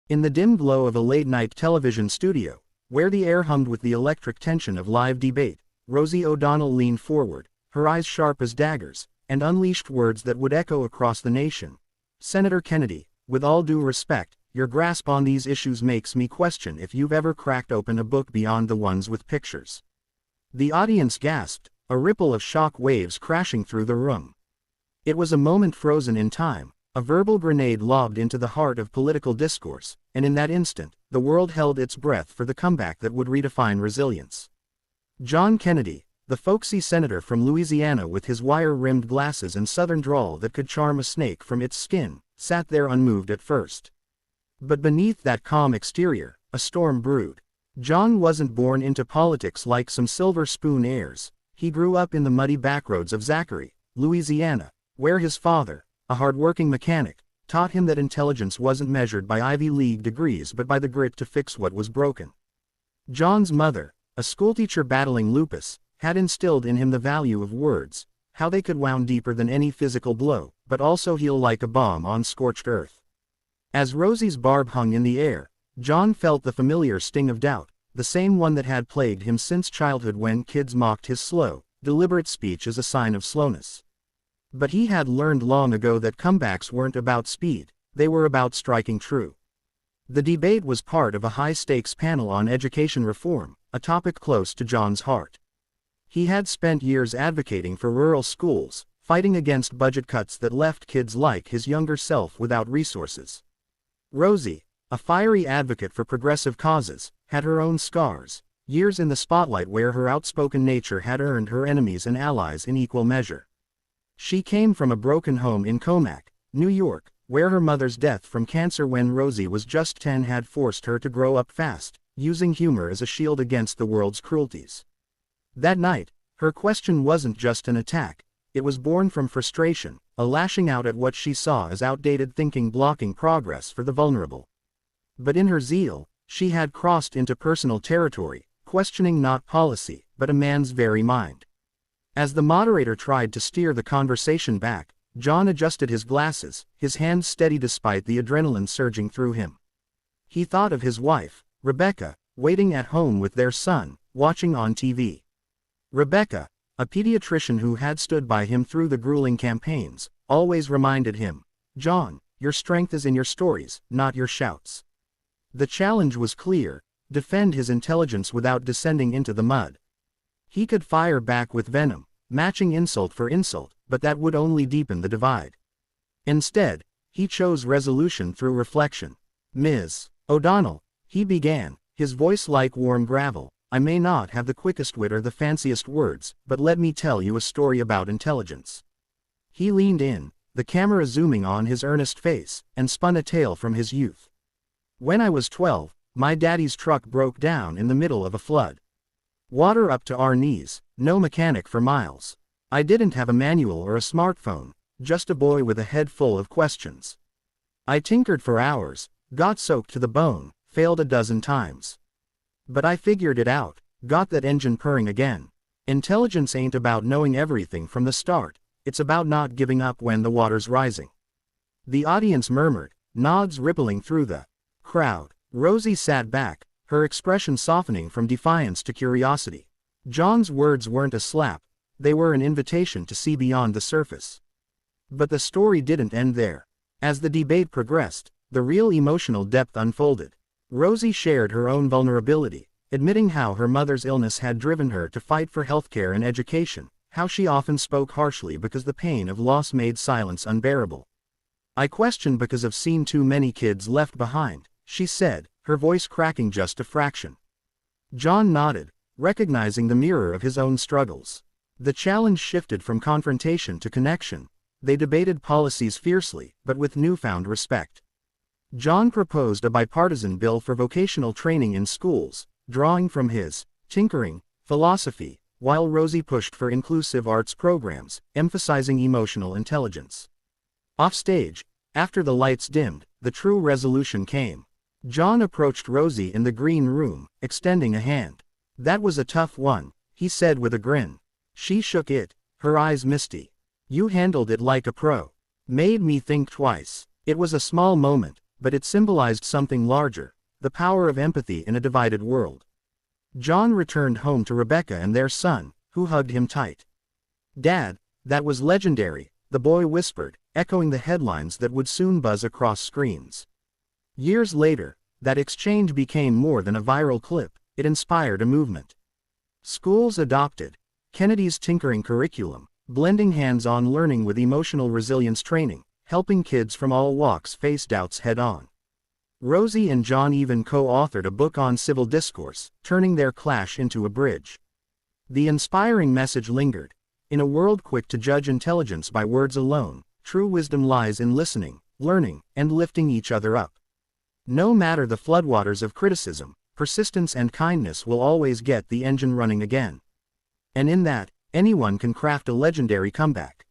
In the dim glow of a late-night television studio, where the air hummed with the electric tension of live debate, Rosie O'Donnell leaned forward, her eyes sharp as daggers, and unleashed words that would echo across the nation. Senator Kennedy, with all due respect, your grasp on these issues makes me question if you've ever cracked open a book beyond the ones with pictures. The audience gasped, a ripple of shock waves crashing through the room. It was a moment frozen in time, a verbal grenade lobbed into the heart of political discourse, and in that instant, the world held its breath for the comeback that would redefine resilience. John Kennedy, the folksy senator from Louisiana with his wire-rimmed glasses and southern drawl that could charm a snake from its skin, sat there unmoved at first. But beneath that calm exterior, a storm brewed. John wasn't born into politics like some silver spoon heirs. He grew up in the muddy backroads of Zachary, Louisiana, where his father, a hard-working mechanic, taught him that intelligence wasn't measured by Ivy League degrees but by the grit to fix what was broken. John's mother, a schoolteacher battling lupus, had instilled in him the value of words, how they could wound deeper than any physical blow, but also heal like a bomb on scorched earth. As Rosie's barb hung in the air, John felt the familiar sting of doubt, the same one that had plagued him since childhood when kids mocked his slow, deliberate speech as a sign of slowness. But he had learned long ago that comebacks weren't about speed, they were about striking true. The debate was part of a high-stakes panel on education reform, a topic close to John's heart. He had spent years advocating for rural schools, fighting against budget cuts that left kids like his younger self without resources. Rosie, a fiery advocate for progressive causes, had her own scars, years in the spotlight where her outspoken nature had earned her enemies and allies in equal measure. She came from a broken home in Comac, New York, where her mother's death from cancer when Rosie was just 10 had forced her to grow up fast, using humor as a shield against the world's cruelties. That night, her question wasn't just an attack, it was born from frustration, a lashing out at what she saw as outdated thinking blocking progress for the vulnerable. But in her zeal, she had crossed into personal territory, questioning not policy, but a man's very mind. As the moderator tried to steer the conversation back, John adjusted his glasses, his hands steady despite the adrenaline surging through him. He thought of his wife, Rebecca, waiting at home with their son, watching on TV. Rebecca, a pediatrician who had stood by him through the grueling campaigns, always reminded him, "John, your strength is in your stories, not your shouts." The challenge was clear: defend his intelligence without descending into the mud. He could fire back with venom, matching insult for insult, but that would only deepen the divide. Instead, he chose resolution through reflection. "Ms. O'Donnell," he began, his voice like warm gravel, "I may not have the quickest wit or the fanciest words, but let me tell you a story about intelligence." He leaned in, the camera zooming on his earnest face, and spun a tale from his youth. "When I was 12, my daddy's truck broke down in the middle of a flood. Water up to our knees, no mechanic for miles. I didn't have a manual or a smartphone, just a boy with a head full of questions. I tinkered for hours, got soaked to the bone, failed a dozen times. But I figured it out, got that engine purring again. Intelligence ain't about knowing everything from the start, it's about not giving up when the water's rising." The audience murmured, nods rippling through the crowd. Rosie sat back, her expression softening from defiance to curiosity. John's words weren't a slap, they were an invitation to see beyond the surface. But the story didn't end there. As the debate progressed, the real emotional depth unfolded. Rosie shared her own vulnerability, admitting how her mother's illness had driven her to fight for healthcare and education, how she often spoke harshly because the pain of loss made silence unbearable. "I question because I've seen too many kids left behind," she said, her voice cracking just a fraction. John nodded, recognizing the mirror of his own struggles. The challenge shifted from confrontation to connection. They debated policies fiercely, but with newfound respect. John proposed a bipartisan bill for vocational training in schools, drawing from his tinkering philosophy, while Rosie pushed for inclusive arts programs, emphasizing emotional intelligence. Offstage, after the lights dimmed, the true resolution came. John approached Rosie in the green room, extending a hand. "That was a tough one," he said with a grin. She shook it, her eyes misty. "You handled it like a pro. Made me think twice." It was a small moment, but it symbolized something larger, the power of empathy in a divided world. John returned home to Rebecca and their son, who hugged him tight. "Dad, that was legendary," the boy whispered, echoing the headlines that would soon buzz across screens. Years later, that exchange became more than a viral clip, it inspired a movement. Schools adopted Kennedy's tinkering curriculum, blending hands-on learning with emotional resilience training, helping kids from all walks face doubts head-on. Rosie and John even co-authored a book on civil discourse, turning their clash into a bridge. The inspiring message lingered. In a world quick to judge intelligence by words alone, true wisdom lies in listening, learning, and lifting each other up. No matter the floodwaters of criticism, persistence and kindness will always get the engine running again. And in that, anyone can craft a legendary comeback.